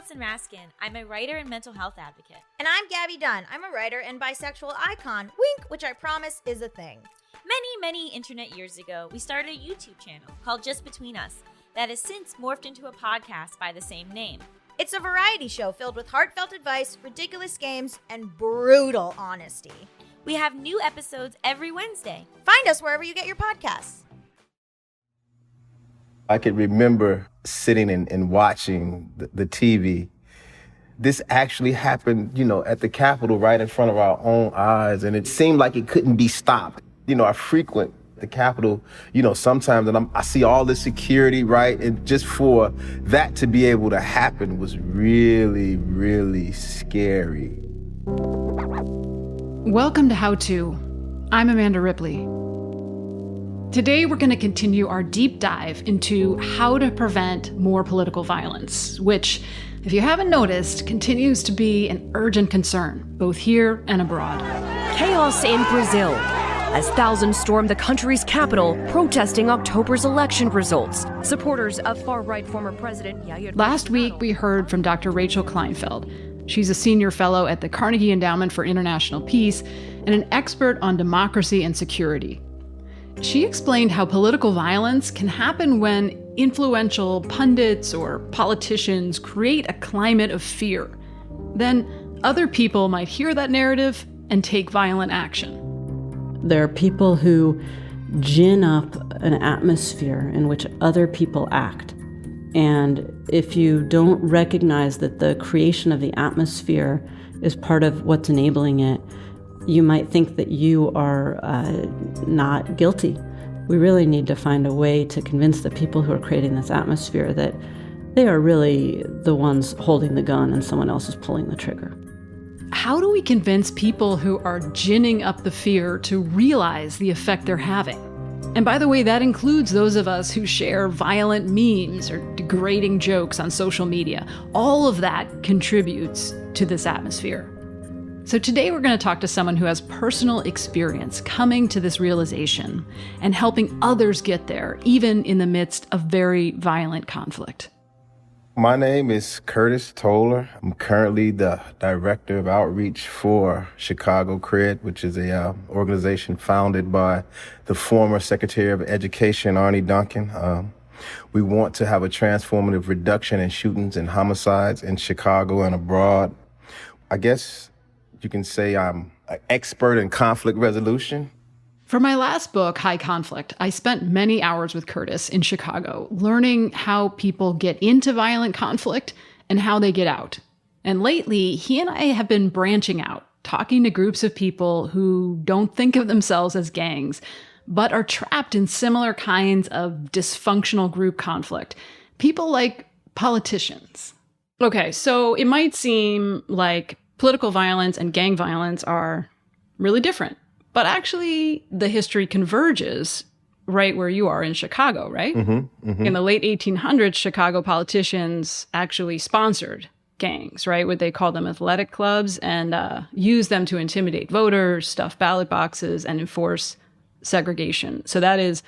Allison Raskin. I'm a writer and mental health advocate. And I'm Gabby Dunn. I'm a writer and bisexual icon, wink, which I promise is a thing. Many internet years ago, we started a YouTube channel called Just Between Us that has since morphed into a podcast by the same name. It's a variety show filled with heartfelt advice, ridiculous games, and brutal honesty. We have new episodes every Wednesday. Find us wherever you get your podcasts. I could remember sitting and watching the TV. This actually happened, at the Capitol right in front of our own eyes, and it seemed like it couldn't be stopped. I frequent the Capitol, sometimes, and I see all the security, right? And just for that to be able to happen was really, really scary. Welcome to How To. I'm Amanda Ripley. Today, we're going to continue our deep dive into how to prevent more political violence, which, if you haven't noticed, continues to be an urgent concern, both here and abroad. Chaos in Brazil, as thousands storm the country's capital, protesting October's election results. Supporters of far-right former President Jair Last week, we heard from Dr. Rachel Kleinfeld. She's a senior fellow at the Carnegie Endowment for International Peace and an expert on democracy and security. She explained how political violence can happen when influential pundits or politicians create a climate of fear. Then other people might hear that narrative and take violent action. There are people who gin up an atmosphere in which other people act. And if you don't recognize that the creation of the atmosphere is part of what's enabling it, you might think that you are not guilty. We really need to find a way to convince the people who are creating this atmosphere that they are really the ones holding the gun and someone else is pulling the trigger. How do we convince people who are ginning up the fear to realize the effect they're having? And by the way, that includes those of us who share violent memes or degrading jokes on social media. All of that contributes to this atmosphere. So today we're going to talk to someone who has personal experience coming to this realization and helping others get there, even in the midst of very violent conflict. My name is Curtis Toler. I'm currently the Director of Outreach for Chicago CRED, which is a organization founded by the former Secretary of Education, Arne Duncan. We want to have a transformative reduction in shootings and homicides in Chicago and abroad. I guess you can say I'm an expert in conflict resolution. For my last book, High Conflict, I spent many hours with Curtis in Chicago, learning how people get into violent conflict and how they get out. And lately, he and I have been branching out, talking to groups of people who don't think of themselves as gangs, but are trapped in similar kinds of dysfunctional group conflict. People like politicians. Okay, so it might seem like political violence and gang violence are really different. But actually, the history converges right where you are in Chicago, right? Mm-hmm, mm-hmm. In the late 1800s, Chicago politicians actually sponsored gangs, right? What they call them athletic clubs, and used them to intimidate voters, stuff ballot boxes, and enforce segregation. So that is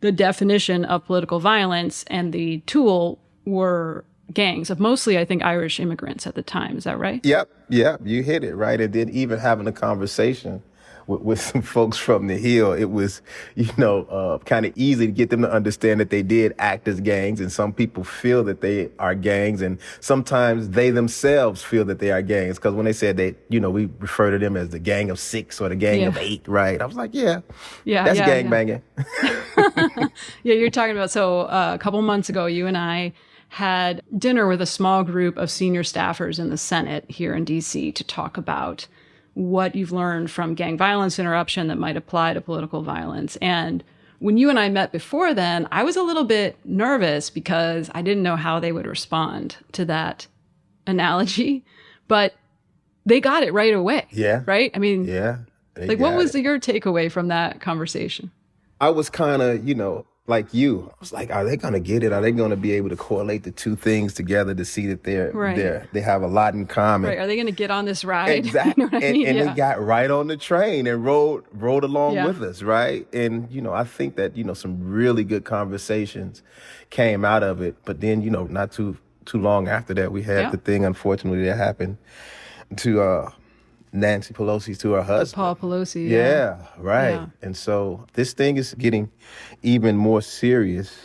the definition of political violence, and the tool were gangs of mostly, I think, Irish immigrants at the time. Is that right? Yep, you hit it, right? And then even having a conversation with some folks from the Hill, it was, kind of easy to get them to understand that they did act as gangs, and some people feel that they are gangs, and sometimes they themselves feel that they are gangs, because when they said that, we refer to them as the gang of six or the gang of eight, right? I was like, that's gang banging. Yeah, you're talking about, so a couple months ago, you and I had dinner with a small group of senior staffers in the Senate here in DC to talk about what you've learned from gang violence interruption that might apply to political violence. And when you and I met before then, I was a little bit nervous because I didn't know how they would respond to that analogy, but they got it right away. Yeah. Right? I mean, yeah. What was your takeaway from that conversation? I was kind of, like you. I was like, are they going to get it? Are they going to be able to correlate the two things together to see that they have a lot in common? Right. Are they going to get on this ride? Exactly. You know what I mean? And they got right on the train and rode along with us, right? And, I think that, some really good conversations came out of it. But then, not too too long after that, we had the thing, unfortunately, that happened to Nancy Pelosi, to her husband. Paul Pelosi. Yeah, right. Yeah. And so this thing is getting even more serious.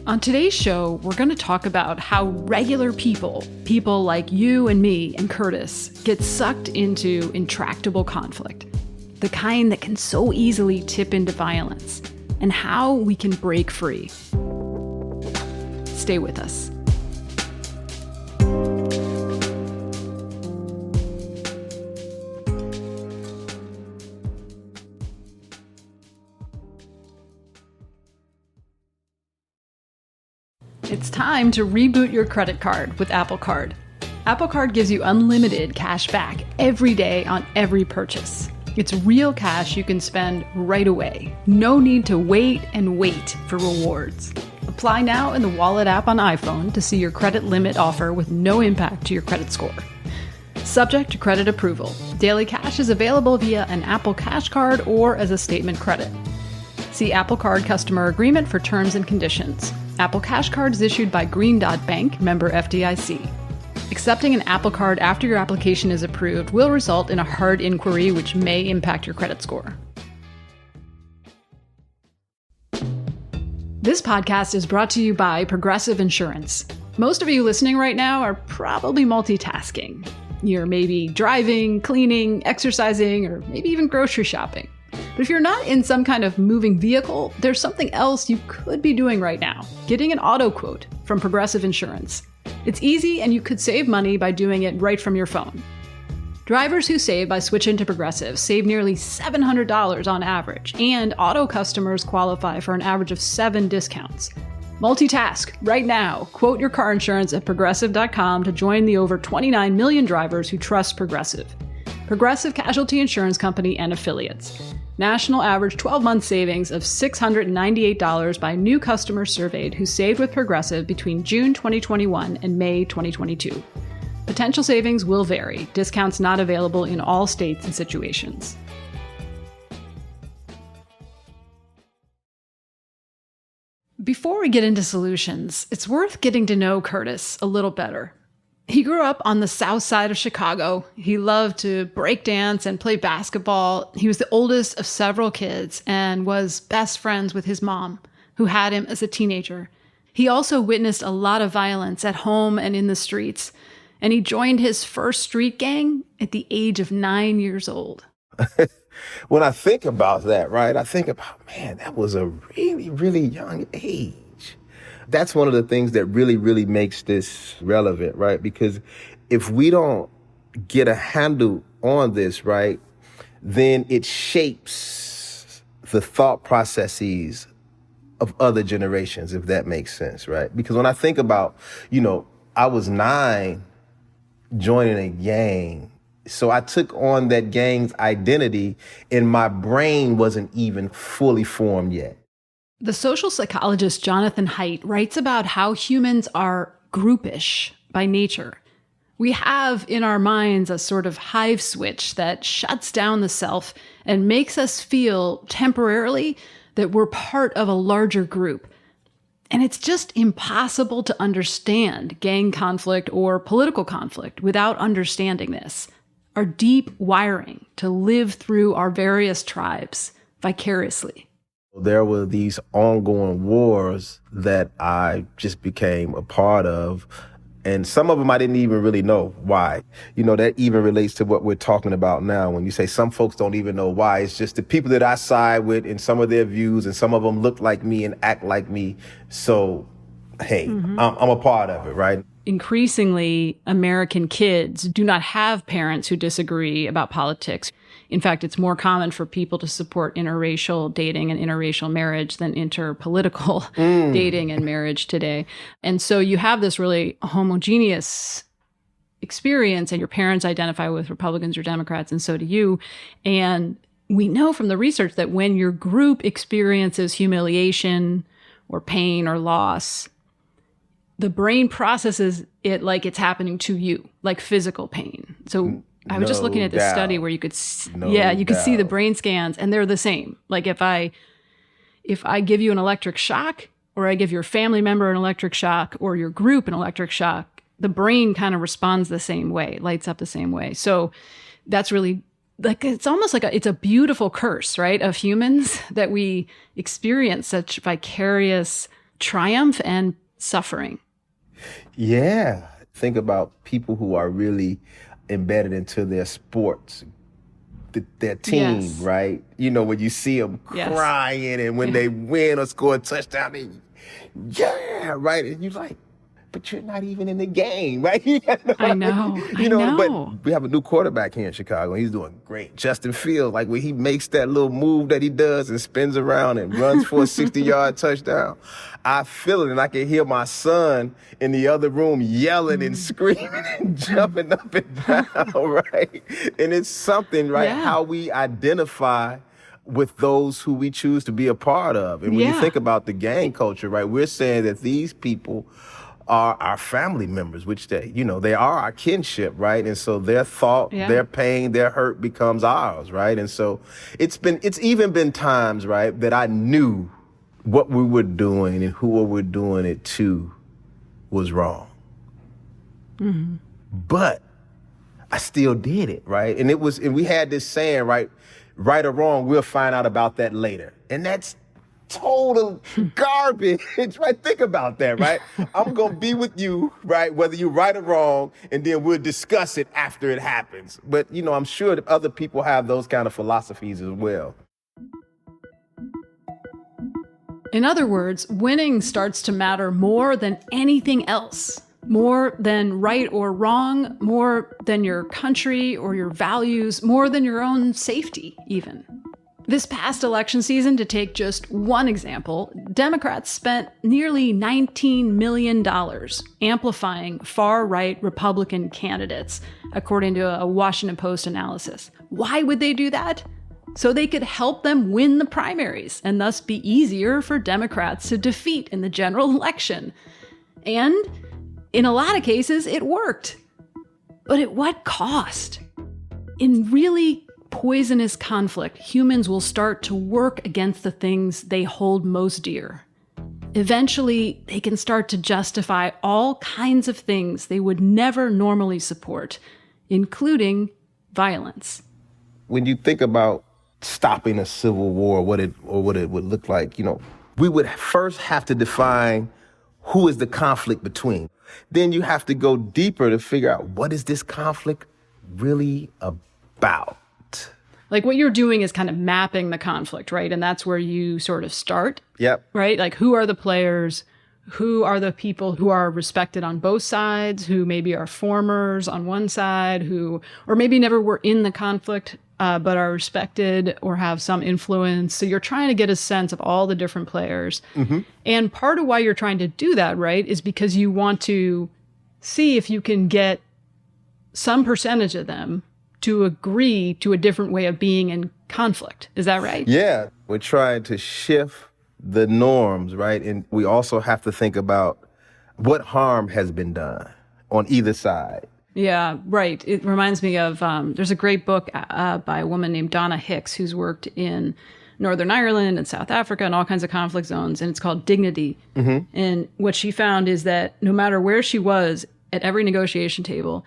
On today's show, we're going to talk about how regular people like you and me and Curtis, get sucked into intractable conflict, the kind that can so easily tip into violence, and how we can break free. Stay with us. It's time to reboot your credit card with Apple Card. Apple Card gives you unlimited cash back every day on every purchase. It's real cash you can spend right away. No need to wait for rewards. Apply now in the Wallet app on iPhone to see your credit limit offer with no impact to your credit score. Subject to credit approval. Daily cash is available via an Apple Cash Card or as a statement credit. See Apple Card customer agreement for terms and conditions. Apple Cash Card is issued by Green Dot Bank, member FDIC. Accepting an Apple Card after your application is approved will result in a hard inquiry which may impact your credit score. This podcast is brought to you by Progressive Insurance. Most of you listening right now are probably multitasking. You're maybe driving, cleaning, exercising, or maybe even grocery shopping. But if you're not in some kind of moving vehicle, there's something else you could be doing right now. Getting an auto quote from Progressive Insurance. It's easy and you could save money by doing it right from your phone. Drivers who save by switching to Progressive save nearly $700 on average, and auto customers qualify for an average of 7 discounts. Multitask right now. Quote your car insurance at Progressive.com to join the over 29 million drivers who trust Progressive. Progressive Casualty Insurance Company and Affiliates. National average 12-month savings of $698 by new customers surveyed who saved with Progressive between June 2021 and May 2022. Potential savings will vary. Discounts not available in all states and situations. Before we get into solutions, it's worth getting to know Curtis a little better. He grew up on the south side of Chicago. He loved to break dance and play basketball. He was the oldest of several kids and was best friends with his mom, who had him as a teenager. He also witnessed a lot of violence at home and in the streets, and he joined his first street gang at the age of 9 years old. When I think about that, right, I think about, man, that was a really, really young age. That's one of the things that really, really makes this relevant, right? Because if we don't get a handle on this, right, then it shapes the thought processes of other generations, if that makes sense, right? Because when I think about, I was 9 joining a gang. So I took on that gang's identity and my brain wasn't even fully formed yet. The social psychologist Jonathan Haidt writes about how humans are groupish by nature. We have in our minds a sort of hive switch that shuts down the self and makes us feel temporarily that we're part of a larger group. And it's just impossible to understand gang conflict or political conflict without understanding this. Our deep wiring to live through our various tribes vicariously. There were these ongoing wars that I just became a part of. And some of them I didn't even really know why. That even relates to what we're talking about now. When you say some folks don't even know why, it's just the people that I side with and some of their views, and some of them look like me and act like me. So, hey, I'm a part of it, right? Increasingly, American kids do not have parents who disagree about politics. In fact, it's more common for people to support interracial dating and interracial marriage than interpolitical dating and marriage today. And so you have this really homogeneous experience, and your parents identify with Republicans or Democrats, and so do you. And we know from the research that when your group experiences humiliation or pain or loss, the brain processes it like it's happening to you, like physical pain. So I was just looking at this study where you could, you could see the brain scans, and they're the same. Like if I give you an electric shock, or I give your family member an electric shock or your group an electric shock, the brain kind of responds the same way, lights up the same way. So that's really like, it's almost like it's a beautiful curse, right, of humans that we experience such vicarious triumph and suffering. Yeah. Think about people who are really embedded into their sports, their team, Yes. right? You know, when you see them Yes. crying and when they win or score a touchdown, they, yeah, right? And you're like, but you're not even in the game, right? I know. But we have a new quarterback here in Chicago. He's doing great. Justin Fields, like when he makes that little move that he does and spins around and runs for a 60-yard touchdown, I feel it, and I can hear my son in the other room yelling and screaming and jumping up and down, right? And it's something, right, Yeah. how we identify with those who we choose to be a part of. And when you Yeah. think about the gang culture, right, we're saying that these people are our family members, which they are our kinship, right? And so their thought, Yeah. their pain, their hurt becomes ours, right? And so it's even been times, right, that I knew what we were doing and who we were doing it to was wrong. Mm-hmm. But I still did it, right? And we had this saying, right or wrong, we'll find out about that later. And that's total garbage, right? Think about that, right? I'm going to be with you, right? Whether you're right or wrong, and then we'll discuss it after it happens. But, I'm sure that other people have those kind of philosophies as well. In other words, winning starts to matter more than anything else. More than right or wrong, more than your country or your values, more than your own safety, even. This past election season, to take just one example, Democrats spent nearly $19 million amplifying far-right Republican candidates, according to a Washington Post analysis. Why would they do that? So they could help them win the primaries and thus be easier for Democrats to defeat in the general election. And in a lot of cases, it worked. But at what cost? In really poisonous conflict, humans will start to work against the things they hold most dear. Eventually, they can start to justify all kinds of things they would never normally support, including violence. When you think about stopping a civil war, what it would look like, we would first have to define who is the conflict between. Then you have to go deeper to figure out what is this conflict really about. Like what you're doing is kind of mapping the conflict, right? And that's where you sort of start. Yep. Right? Like who are the players? Who are the people who are respected on both sides? Who maybe are formers on one side? Or maybe never were in the conflict, but are respected or have some influence. So you're trying to get a sense of all the different players. Mm-hmm. And part of why you're trying to do that, right, is because you want to see if you can get some percentage of them to agree to a different way of being in conflict. Is that right? Yeah. We're trying to shift the norms, right? And we also have to think about what harm has been done on either side. Yeah, right. It reminds me of, there's a great book by a woman named Donna Hicks who's worked in Northern Ireland and South Africa and all kinds of conflict zones, and it's called Dignity. Mm-hmm. And what she found is that no matter where she was at every negotiation table,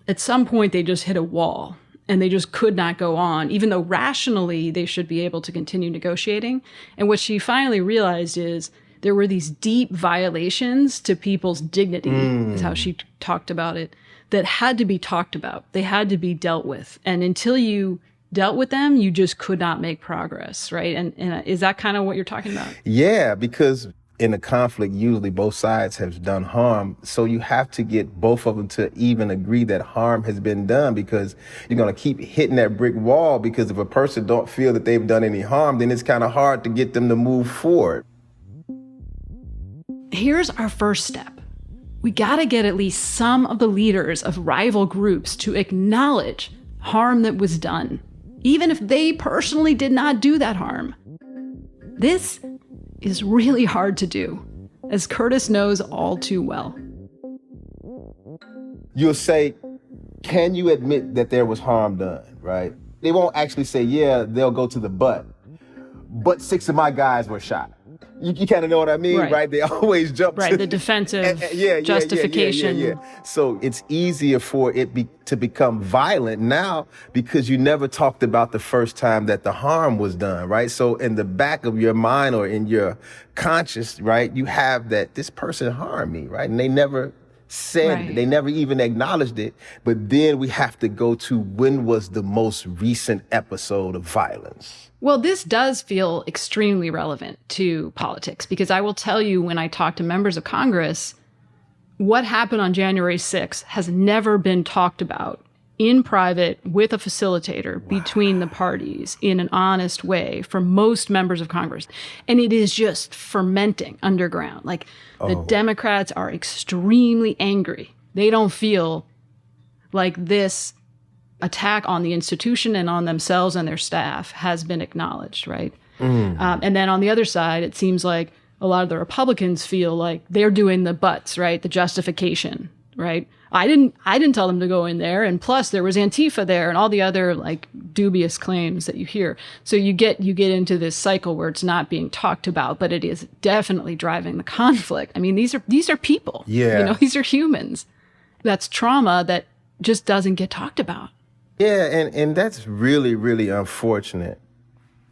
at some point they just hit a wall and they just could not go on, even though rationally they should be able to continue negotiating. And what she finally realized is there were these deep violations to people's dignity, is how she talked about it, that had to be talked about. They had to be dealt with. And until you dealt with them, you just could not make progress, right? And is that kind of what you're talking about? Yeah, because in a conflict, usually both sides have done harm. So you have to get both of them to even agree that harm has been done, because you're going to keep hitting that brick wall, because if a person don't feel that they've done any harm, then it's kind of hard to get them to move forward. Here's our first step. We got to get at least some of the leaders of rival groups to acknowledge harm that was done, even if they personally did not do that harm. This is really hard to do, as Curtis knows all too well. You'll say, can you admit that there was harm done, right? They won't actually say, yeah, they'll go to the but 6 of my guys were shot. You kind of know what I mean, right? They always jump to the defensive justification. Yeah. So it's easier for it to become violent now because you never talked about the first time that the harm was done, right? So in the back of your mind or in your conscious, right, you have that this person harmed me, right? And they never said it. They never even acknowledged it. But then we have to go to when was the most recent episode of violence. Well, this does feel extremely relevant to politics because I will tell you, when I talk to members of Congress, what happened on January 6th has never been talked about in private with a facilitator between the parties in an honest way for most members of Congress. And it is just fermenting underground. Like the Democrats are extremely angry. They don't feel like this attack on the institution and on themselves and their staff has been acknowledged, right? And then on the other side, it seems like a lot of the Republicans feel like they're doing the buts, right? The justification, right? I didn't tell them to go in there, and plus there was Antifa there and all the other like dubious claims that you hear. So you get into this cycle where it's not being talked about, but it is definitely driving the conflict. I mean, these are people. Yeah. You know, these are humans. That's trauma that just doesn't get talked about. Yeah, and that's really, really unfortunate.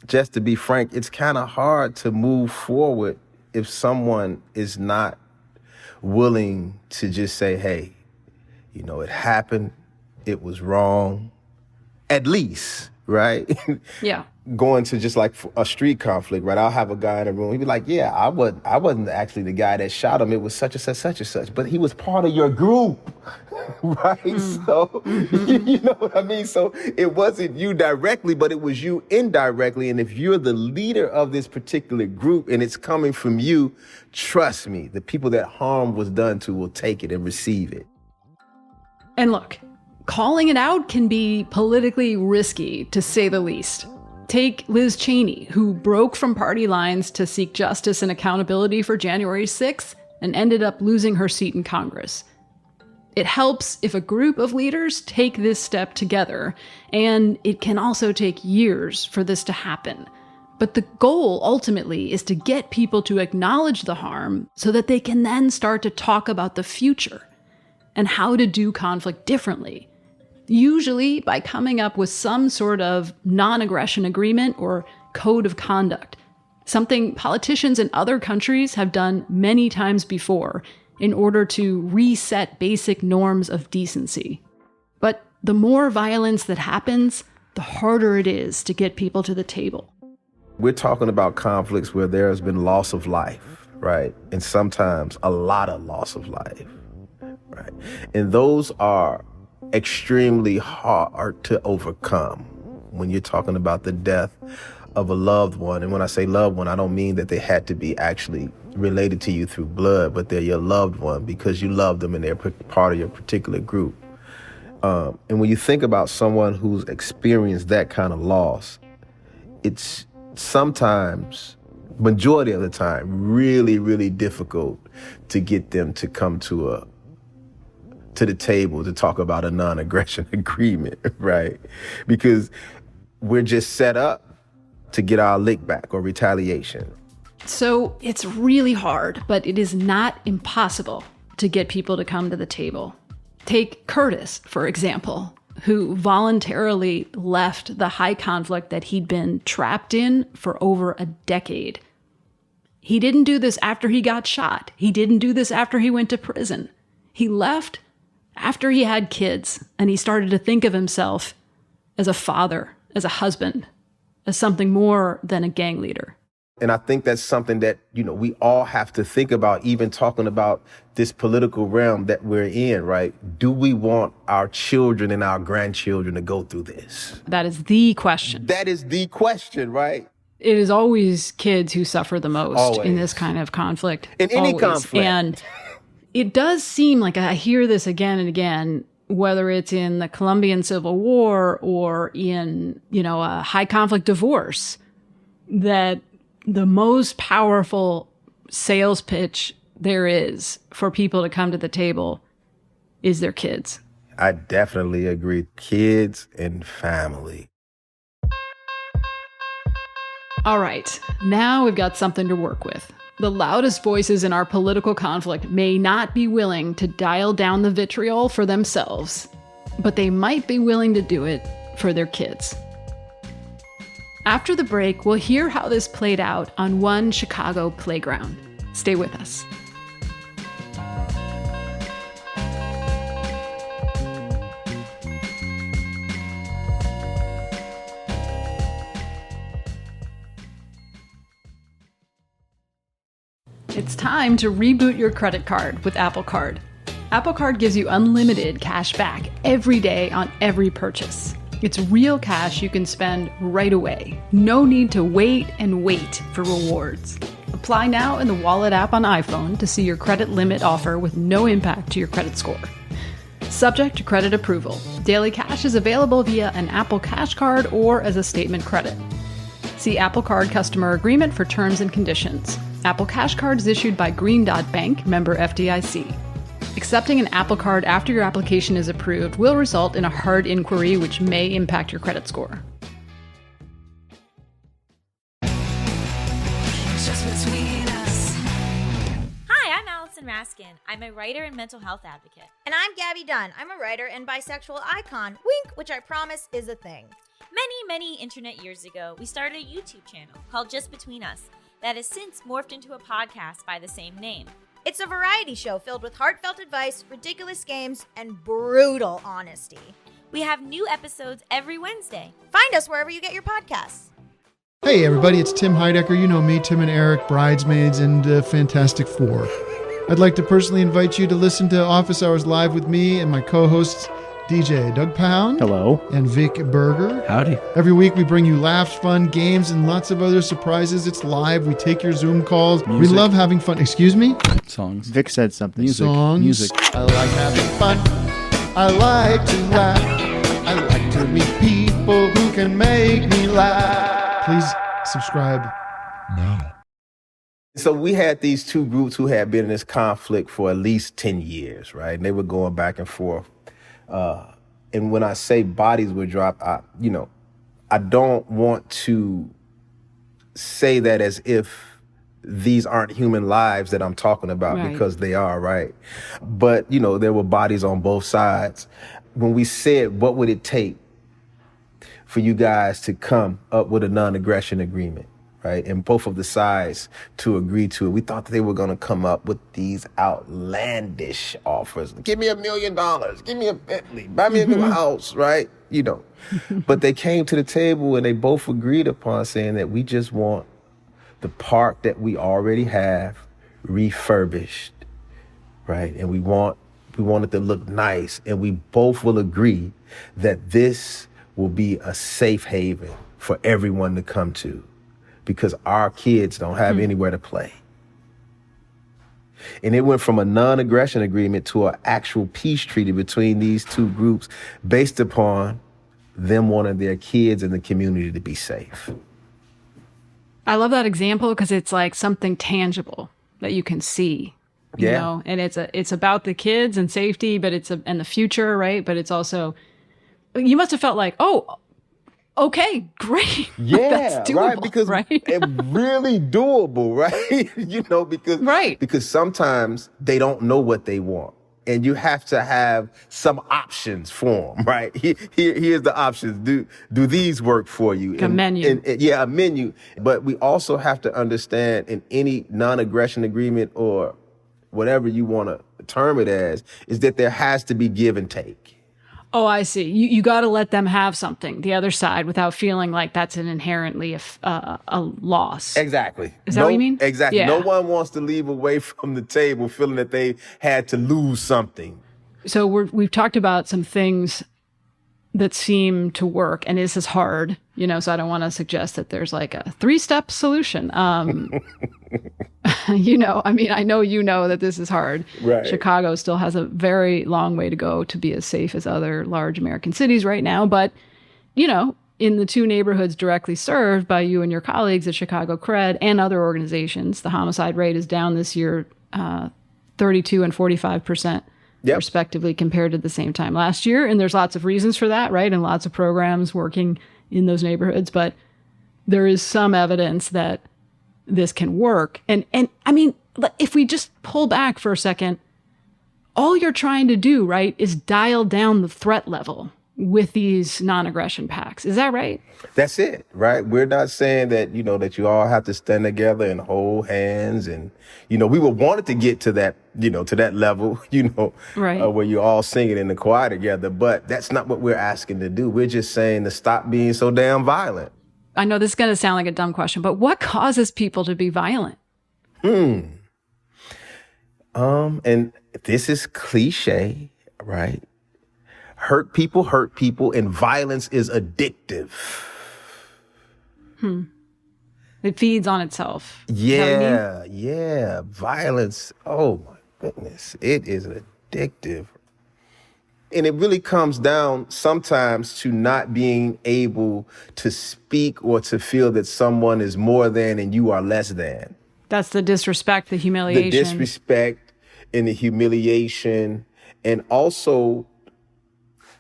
Just to be frank, it's kind of hard to move forward if someone is not willing to just say, hey, you know, it happened, it was wrong, at least, right? Yeah. Going to just like a street conflict, right? I'll have a guy in a room, he'd be like, yeah, I wasn't actually the guy that shot him, it was such and such, such and such, but he was part of your group, right? So, you know what I mean? So it wasn't you directly, but it was you indirectly, and if you're the leader of this particular group and it's coming from you, trust me, the people that harm was done to will take it and receive it. And look, calling it out can be politically risky, to say the least. Take Liz Cheney, who broke from party lines to seek justice and accountability for January 6th and ended up losing her seat in Congress. It helps if a group of leaders take this step together, and it can also take years for this to happen. But the goal, ultimately, is to get people to acknowledge the harm so that they can then start to talk about the future and how to do conflict differently. Usually by coming up with some sort of non-aggression agreement or code of conduct, something politicians in other countries have done many times before in order to reset basic norms of decency. But the more violence that happens, the harder it is to get people to the table. We're talking about conflicts where there has been loss of life, right? And sometimes a lot of loss of life, right? And those are extremely hard to overcome when you're talking about the death of a loved one. And when I say loved one, I don't mean that they had to be actually related to you through blood, but they're your loved one because you love them and they're part of your particular group. And when you think about someone who's experienced that kind of loss, it's sometimes, majority of the time, really, really difficult to get them to come to the table to talk about a non-aggression agreement, right? Because we're just set up to get our lick back or retaliation. So it's really hard, but it is not impossible to get people to come to the table. Take Curtis, for example, who voluntarily left the high conflict that he'd been trapped in for over a decade. He didn't do this after he got shot. He didn't do this after he went to prison. He left after he had kids, and he started to think of himself as a father, as a husband, as something more than a gang leader. And I think that's something that, you know, we all have to think about, even talking about this political realm that we're in, right? Do we want our children and our grandchildren to go through this? That is the question. That is the question, right? It is always kids who suffer the most Always. in this kind of conflict. In any Always. conflict. And it does seem like I hear this again and again, whether it's in the Colombian Civil War or in, you know, a high conflict divorce, that the most powerful sales pitch there is for people to come to the table is their kids. I definitely agree. Kids and family. All right, now we've got something to work with. The loudest voices in our political conflict may not be willing to dial down the vitriol for themselves, but they might be willing to do it for their kids. After the break, we'll hear how this played out on one Chicago playground. Stay with us. It's time to reboot your credit card with Apple Card. Apple Card gives you unlimited cash back every day on every purchase. It's real cash you can spend right away. No need to wait for rewards. Apply now in the Wallet app on iPhone to see your credit limit offer with no impact to your credit score. Subject to credit approval. Daily cash is available via an Apple Cash Card or as a statement credit. See Apple Card customer agreement for terms and conditions. Apple Cash Card is issued by Green Dot Bank, member FDIC. Accepting an Apple Card after your application is approved will result in a hard inquiry which may impact your credit score. Hi, I'm Allison Raskin. I'm a writer and mental health advocate. And I'm Gabby Dunn. I'm a writer and bisexual icon. Wink, which I promise is a thing. Many internet years ago, we started a YouTube channel called Just Between Us that has since morphed into a podcast by the same name. It's a variety show filled with heartfelt advice, ridiculous games, and brutal honesty. We have new episodes every Wednesday. Find us wherever you get your podcasts. Hey everybody, it's Tim Heidecker. You know me, Tim and Eric, Bridesmaids, and Fantastic Four. I'd like to personally invite you to listen to Office Hours Live with me and my co-hosts, DJ Doug Pound. Hello. And Vic Berger. Howdy. Every week we bring you laughs, fun, games, and lots of other surprises. It's live. We take your Zoom calls. Music. We love having fun. Excuse me? Songs. Vic said something. Music. Songs. Music. I like having fun. I like to laugh. I like to meet people who can make me laugh. Please subscribe now. So we had these two groups who had been in this conflict for at least 10 years, right? And they were going back and forth. And when I say bodies were dropped, I don't want to say that as if these aren't human lives that I'm talking about, right, because they are, right? But, there were bodies on both sides. When we said, what would it take for you guys to come up with a non-aggression agreement, right? And both of the sides to agree to it. We thought that they were going to come up with these outlandish offers. Give me $1 million. Give me a Bentley. Buy me a new house, right? But they came to the table and they both agreed upon saying that we just want the park that we already have refurbished, right? And we want it to look nice. And we both will agree that this will be a safe haven for everyone to come to, because our kids don't have anywhere to play. And it went from a non-aggression agreement to an actual peace treaty between these two groups based upon them wanting their kids and the community to be safe. I love that example because it's like something tangible that you can see, you know, and it's about the kids and safety, but and the future, right? But it's also, you must have felt like, oh, okay, great. Yeah, that's doable, right. Because right? it's really doable, right? Because sometimes they don't know what they want. And you have to have some options for them, right? Here's the options. Do these work for you? A menu. A menu. But we also have to understand in any non-aggression agreement or whatever you want to term it as, is that there has to be give and take. Oh, I see. You got to let them have something, the other side, without feeling like that's an inherently a loss. Exactly. Is that what you mean? Exactly. Yeah. No one wants to leave away from the table feeling that they had to lose something. So we've talked about some things that seem to work, and this is hard, so I don't want to suggest that there's like a 3-step solution. I know that this is hard. Right. Chicago still has a very long way to go to be as safe as other large American cities right now. But, in the 2 neighborhoods directly served by you and your colleagues at Chicago CRED and other organizations, the homicide rate is down this year 32 and 45%. Yep. Respectively, compared to the same time last year. And there's lots of reasons for that, right? And lots of programs working in those neighborhoods. But there is some evidence that this can work. And I mean, if we just pull back for a second, all you're trying to do, right, is dial down the threat level with these non-aggression pacts. Is that right? That's it, right? We're not saying that, that you all have to stand together and hold hands. And, we would want it to get to that, to that level, right. Where you're all singing in the choir together. But that's not what we're asking to do. We're just saying to stop being so damn violent. I know this is going to sound like a dumb question, but what causes people to be violent? And this is cliche, right? Hurt people, and violence is addictive. It feeds on itself. Yeah. Violence, oh my goodness, it is addictive. And it really comes down sometimes to not being able to speak or to feel that someone is more than and you are less than. That's the disrespect, the humiliation. The disrespect and the humiliation, and also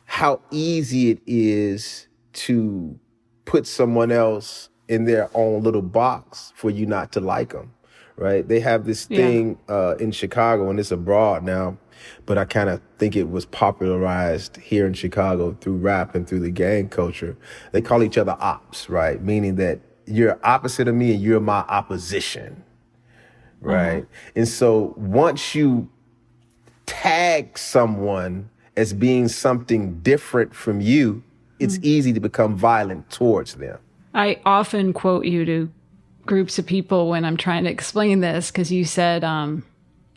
how easy it is to put someone else in their own little box for you not to like them, right? They have this thing in Chicago, and it's abroad now, but I kind of think it was popularized here in Chicago through rap and through the gang culture. They call each other ops, right? Meaning that you're opposite of me and you're my opposition, right? And so once you tag someone as being something different from you, it's easy to become violent towards them. I often quote you to groups of people when I'm trying to explain this, because you said,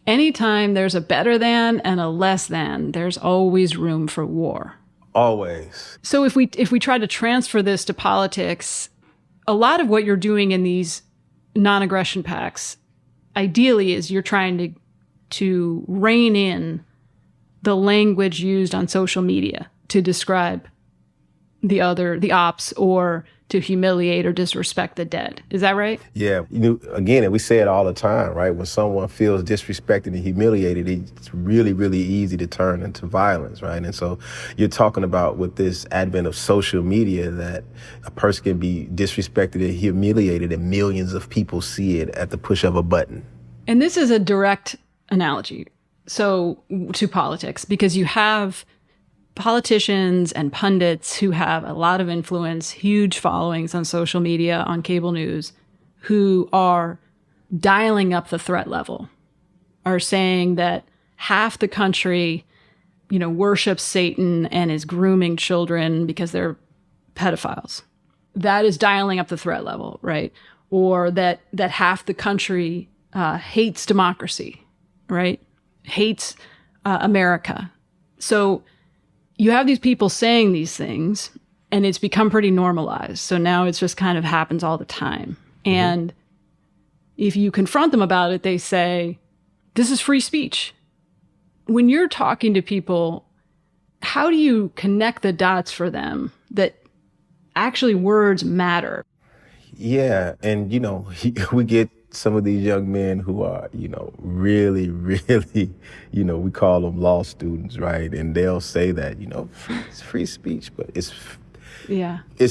anytime there's a better than and a less than, there's always room for war. Always. So if we try to transfer this to politics, a lot of what you're doing in these non-aggression pacts, ideally, is you're trying to rein in the language used on social media to describe the ops, or to humiliate or disrespect the dead. Is that right? Yeah. Again, and we say it all the time, right? When someone feels disrespected and humiliated, it's really, really easy to turn into violence, right? And so you're talking about, with this advent of social media, that a person can be disrespected and humiliated and millions of people see it at the push of a button. And this is a direct analogy, so, to politics, because you have politicians and pundits who have a lot of influence, huge followings on social media, on cable news, who are dialing up the threat level, are saying that half the country, worships Satan and is grooming children because they're pedophiles. That is dialing up the threat level, right? Or that half the country hates democracy, right? Hates America. So you have these people saying these things, and it's become pretty normalized. So now it's just kind of happens all the time. And if you confront them about it, they say, this is free speech. When you're talking to people, how do you connect the dots for them that actually words matter? Yeah. And, we get some of these young men who are, really, really, we call them law students, right? And they'll say that, it's free speech, but it's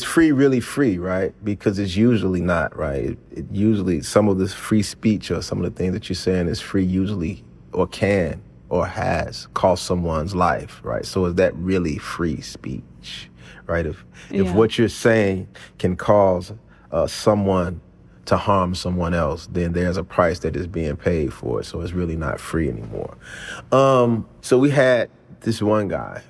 free, really free, right? Because it's usually not, right? It usually, some of this free speech or some of the things that you're saying is free usually, or can, or has cost someone's life, right? So is that really free speech, right? If what you're saying can cause someone to harm someone else, then there's a price that is being paid for it. So it's really not free anymore. So we had this one guy,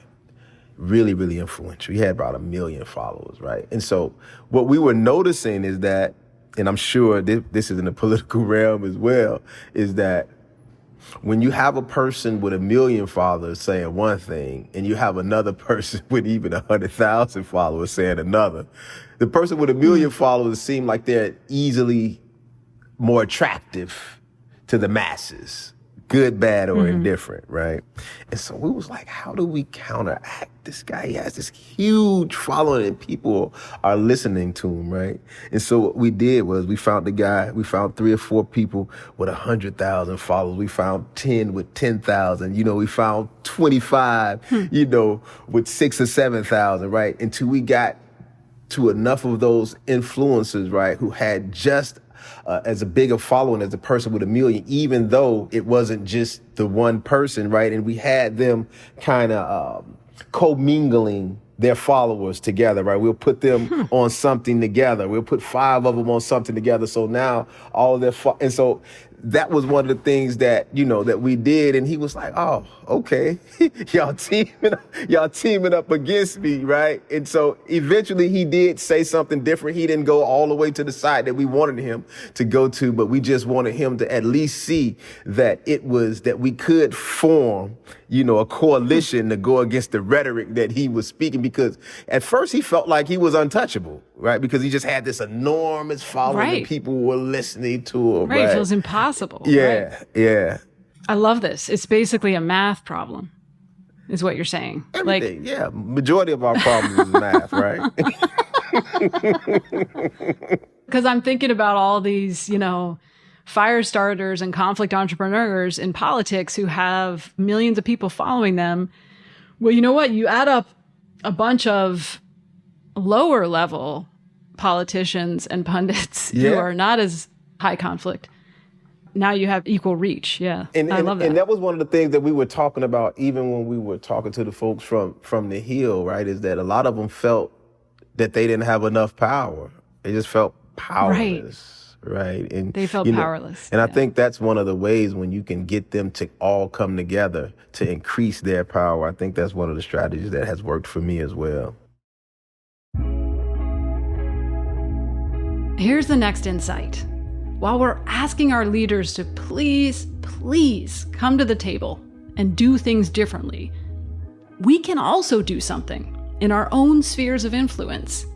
really, really influential. He had about 1 million followers, right? And so what we were noticing is that, and I'm sure this is in the political realm as well, is that when you have a person with 1 million followers saying one thing, and you have another person with even 100,000 followers saying another, the person with 1 million followers seem like they're easily more attractive to the masses, good, bad, or indifferent, right? And so we was like, how do we counteract this guy? He has this huge following and people are listening to him, right? And so what we did was we found 3 or 4 people with 100,000 followers. We found 10 with 10,000. We found 25, with 6 or 7,000, right? Until we got to enough of those influencers, right, who had just as a bigger following as a person with 1 million, even though it wasn't just the one person, right? And we had them kind of commingling their followers together, right? We'll put them on something together. We'll put 5 of them on something together. So now all of their, and so that was one of the things that, you know, that we did. And he was like, oh, okay, y'all teaming up against me, right? And so eventually he did say something different. He didn't go all the way to the side that we wanted him to go to, but we just wanted him to at least see that it was, that we could form, you know, a coalition to go against the rhetoric that he was speaking, because at first he felt like he was untouchable, right? Because he just had this enormous following and people were listening to him. Right, it feels impossible. Yeah, right? Yeah. I love this. It's basically a math problem, is what you're saying. Everything, yeah. Majority of our problems is math, right? Because I'm thinking about all these, you know, fire starters and conflict entrepreneurs in politics who have millions of people following them. Well, you know what? You add up a bunch of lower level politicians and pundits who are not as high conflict. Now you have equal reach. Yeah. I love that. And that was one of the things that we were talking about, even when we were talking to the folks from the Hill, right? Is that a lot of them felt that they didn't have enough power. They just felt powerless. Right. And they felt powerless. And I think that's one of the ways when you can get them to all come together to increase their power. I think that's one of the strategies that has worked for me as well. Here's the next insight. While we're asking our leaders to please come to the table and do things differently, we can also do something in our own spheres of influence.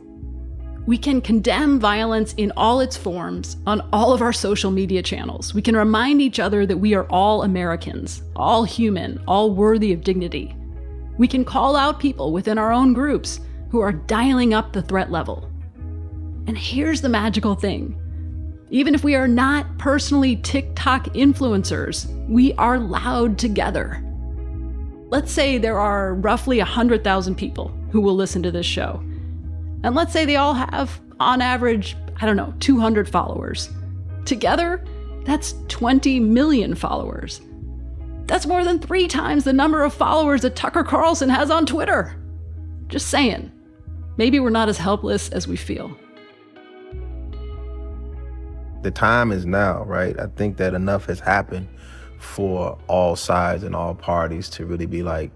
We can condemn violence in all its forms on all of our social media channels. We can remind each other that we are all Americans, all human, all worthy of dignity. We can call out people within our own groups who are dialing up the threat level. And here's the magical thing. Even if we are not personally TikTok influencers, we are loud together. Let's say there are roughly 100,000 people who will listen to this show. And let's say they all have, on average, 200 followers. Together, that's 20 million followers. That's more than 3 times the number of followers that Tucker Carlson has on Twitter. Just saying. Maybe we're not as helpless as we feel. The time is now, right? I think that enough has happened for all sides and all parties to really be like,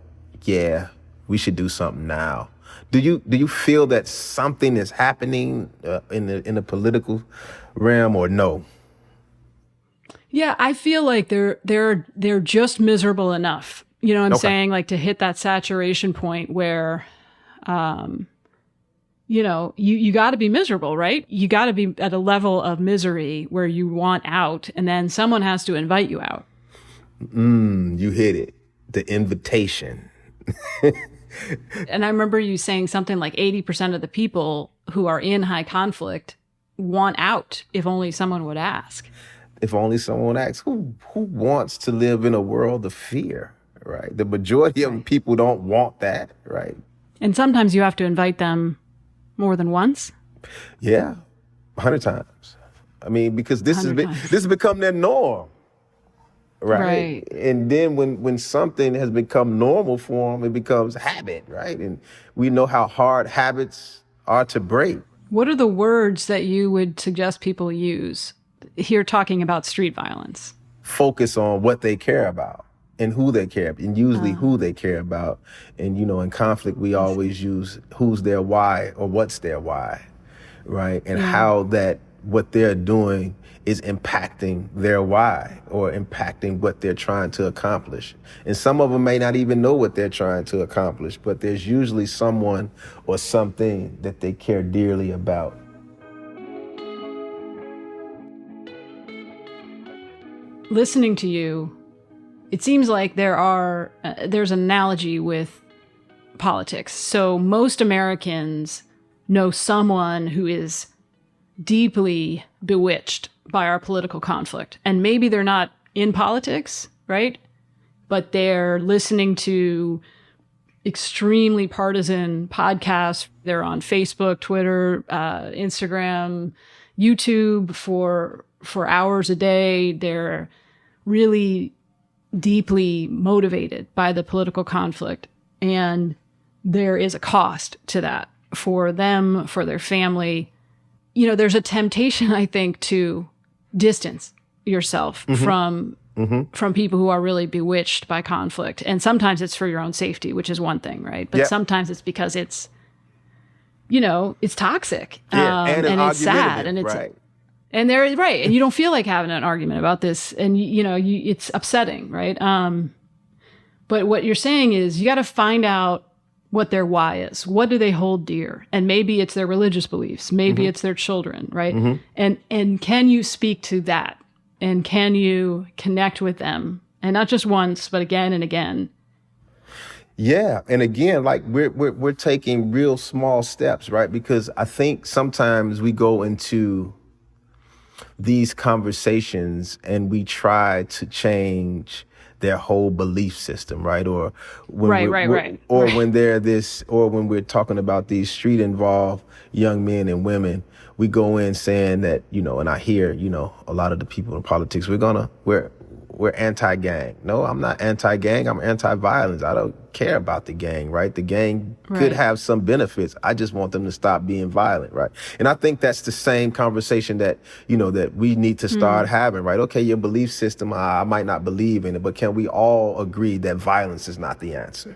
yeah, we should do something now. Do you feel that something is happening in the political realm, or no? Yeah, I feel like they're just miserable enough. You know what I'm saying? Like to hit that saturation point where you got to be miserable, right? You got to be at a level of misery where you want out, and then someone has to invite you out. You hit it. The invitation. And I remember you saying something like 80% of the people who are in high conflict want out if only someone would ask. If only someone would ask. Who wants to live in a world of fear, right? The majority of people don't want that, right? And sometimes you have to invite them more than once? Yeah, 100 times. I mean, because this has become their norm, right? And then when something has become normal for them, it becomes habit, right? And we know how hard habits are to break. What are the words that you would suggest people use here talking about street violence? Focus on what they care about. And who they care about, and usually who they care about. And, in conflict, we always use who's their why or what's their why, right? And how that what they're doing is impacting their why or impacting what they're trying to accomplish. And some of them may not even know what they're trying to accomplish, but there's usually someone or something that they care dearly about. Listening to you, it seems like there's an analogy with politics. So most Americans know someone who is deeply bewitched by our political conflict. And maybe they're not in politics, right? But they're listening to extremely partisan podcasts They're on Facebook, Twitter, Instagram, YouTube for hours a day. They're really deeply motivated by the political conflict. And there is a cost to that for them, for their family. You know, there's a temptation, I think, to distance yourself from people who are really bewitched by conflict. And sometimes it's for your own safety, which is one thing, right? But sometimes it's because it's, you know, it's toxic. And it's sad. And it's and they're right. And you don't feel like having an argument about this. And it's upsetting, right? But what you're saying is you got to find out what their why is. What do they hold dear? And maybe it's their religious beliefs. Maybe it's their children, right? And can you speak to that? And can you connect with them? And not just once, but again and again. Yeah. And again, like we're taking real small steps, right? Because I think sometimes we go into these conversations and we try to change their whole belief system, right? Or when when when we're talking about these street involved young men and women, we go in saying that, and I hear, a lot of the people in politics, we're anti-gang. No, I'm not anti-gang. I'm anti-violence. I don't care about the gang, right? The gang could have some benefits. I just want them to stop being violent, right? And I think that's the same conversation that, that we need to start having, right? Okay, your belief system, I might not believe in it, but can we all agree that violence is not the answer?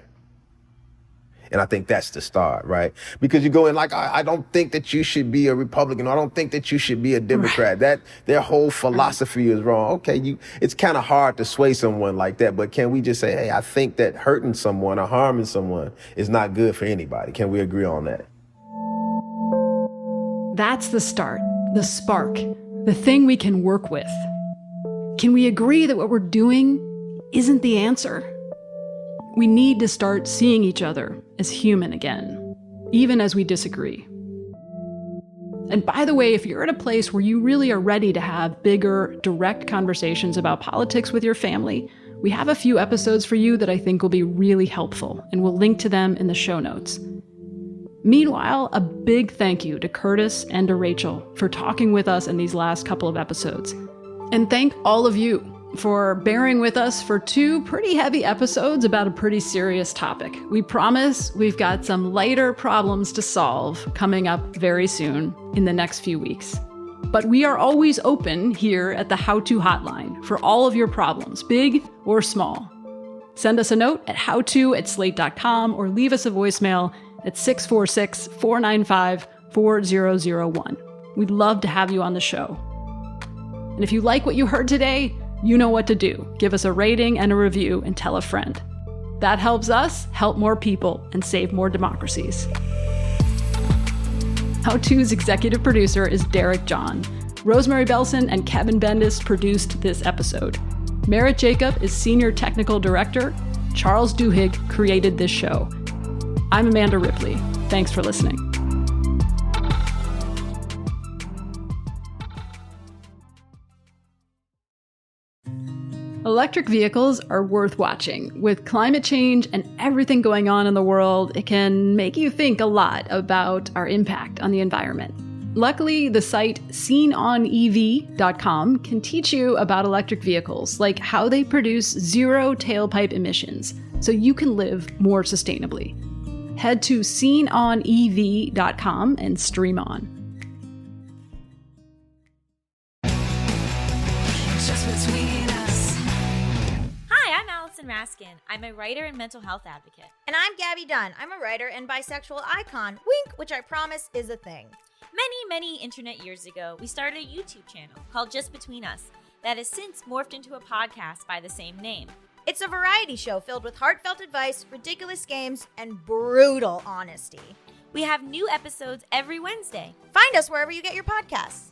And I think that's the start, right? Because you go in like, I don't think that you should be a Republican. I don't think that you should be a Democrat. That their whole philosophy is wrong. Okay, it's kind of hard to sway someone like that. But can we just say, hey, I think that hurting someone or harming someone is not good for anybody? Can we agree on that? That's the start, the spark, the thing we can work with. Can we agree that what we're doing isn't the answer? We need to start seeing each other as human again, even as we disagree. And by the way, if you're at a place where you really are ready to have bigger, direct conversations about politics with your family, we have a few episodes for you that I think will be really helpful, and we'll link to them in the show notes. Meanwhile, a big thank you to Curtis and to Rachel for talking with us in these last couple of episodes. And thank all of you for bearing with us for 2 pretty heavy episodes about a pretty serious topic. We promise we've got some lighter problems to solve coming up very soon in the next few weeks. But we are always open here at the How To Hotline for all of your problems, big or small. Send us a note at howto@slate.com or leave us a voicemail at 646-495-4001. We'd love to have you on the show. And if you like what you heard today, you know what to do. Give us a rating and a review and tell a friend. That helps us help more people and save more democracies. How To's executive producer is Derek John. Rosemary Belson and Kevin Bendis produced this episode. Merritt Jacob is senior technical director. Charles Duhigg created this show. I'm Amanda Ripley. Thanks for listening. Electric vehicles are worth watching. With climate change and everything going on in the world, it can make you think a lot about our impact on the environment. Luckily, the site SeenOnEV.com can teach you about electric vehicles, like how they produce zero tailpipe emissions, so you can live more sustainably. Head to SeenOnEV.com and stream on. Raskin. I'm a writer and mental health advocate. And I'm Gabby Dunn. I'm a writer and bisexual icon, wink, which I promise is a thing. Many internet years ago, we started a YouTube channel called Just Between Us that has since morphed into a podcast by the same name. It's a variety show filled with heartfelt advice, ridiculous games, and brutal honesty. We have new episodes every Wednesday. Find us wherever you get your podcasts.